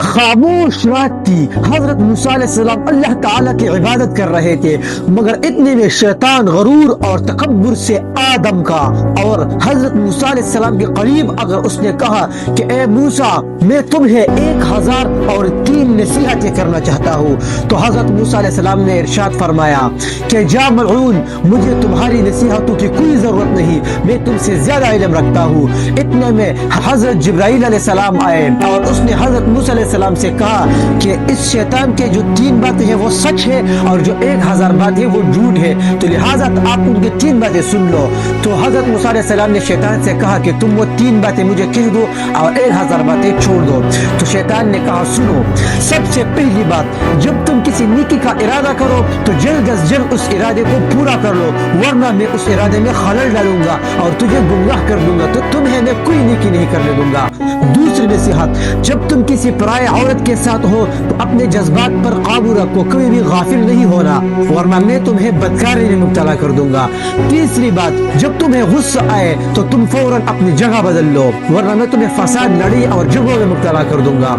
خاموش رات تھی، حضرت موسیٰ علیہ السلام اللہ تعالیٰ کی عبادت کر رہے تھے، مگر اتنے میں شیطان غرور اور تکبر سے آدم کا اور حضرت موسیٰ علیہ السلام کے قریب اگر اس نے کہا کہ اے موسیٰ میں تمہیں 1003 نصیحتیں کرنا چاہتا ہوں، تو حضرت موسیٰ علیہ السلام نے ارشاد فرمایا کہ جا ملعون، مجھے تمہاری نصیحتوں کی کوئی ضرورت نہیں، میں تم سے زیادہ علم رکھتا ہوں۔ اتنے میں حضرت جبرائیل علیہ السلام آئے اور اس نے حضرت موسیٰ علیہ السلام سے کہا کہ اس شیطان کے جو 3 باتیں ہیں وہ سچ ہے اور جو 1000 باتیں وہ جھوٹ ہے، تو لہٰذا آپ ان کے 3 باتیں سن لو۔ تو حضرت موسیٰ علیہ السلام نے شیطان سے کہا کہ تم وہ 3 باتیں مجھے کہہ دو اور 1000 باتیں چھوڑ دو۔ تو شیطان نے کہا سنو، سب سے پہلی بات، جب تم کسی نیکی کا ارادہ کرو تو جلد از جلد اس ارادے کو پورا کر لو، ورنہ میں اس ارادے میں خلل ڈالوں گا اور تجھے گمراہ کر دوں گا، تو تمہیں میں کوئی نیکی نہیں کرنے دوں گا۔ دوسری نصیحت، جب تم کسی پرائے عورت کے ساتھ ہو تو اپنے جذبات پر قابو رکھو، کبھی بھی غافل نہیں ہونا، ورنہ میں تمہیں بدکاری میں مبتلا کر دوں گا۔ تیسری بات، جب تمہیں غصہ آئے تو تم فوراً اپنی جگہ بدل لو، ورنہ میں تمہیں فساد، لڑائی اور جھگڑوں میں مبتلا کر دوں گا۔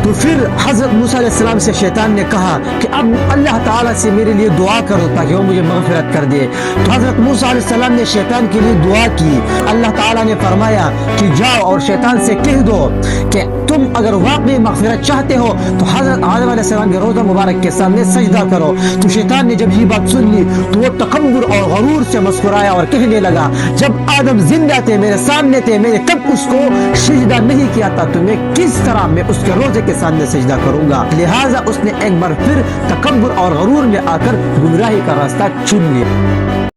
تو پھر حضرت موسیٰ علیہ السلام سے شیطان نے کہا کہ اب اللہ تعالیٰ سے میرے لیے دعا کرو تاکہ وہ مجھے مغفرت کر دے۔ تو حضرت موسیٰ علیہ السلام نے شیطان کے لیے دعا کی، اللہ تعالیٰ نے فرمایا کہ جاؤ اور شیطان سے کہہ دو کہ تم اگر واقعی مغفرت چاہتے ہو تو حضرت آدم علیہ السلام کے روضہ مبارک کے سامنے سجدہ کرو۔ تو شیطان نے جب یہ بات سن لی تو وہ تکبر اور غرور سے مسکرایا اور کہنے لگا جب آدم زندہ تھے، میرے سامنے تھے، میں نے کب اس کو سجدہ نہیں کیا تھا، تو میں کس طرح میں اس کے روضے کے سامنے سجدہ کروں گا۔ لہٰذا اس نے ایک بار پھر تکبر اور غرور میں آ کر گمراہی کا راستہ چن لیا۔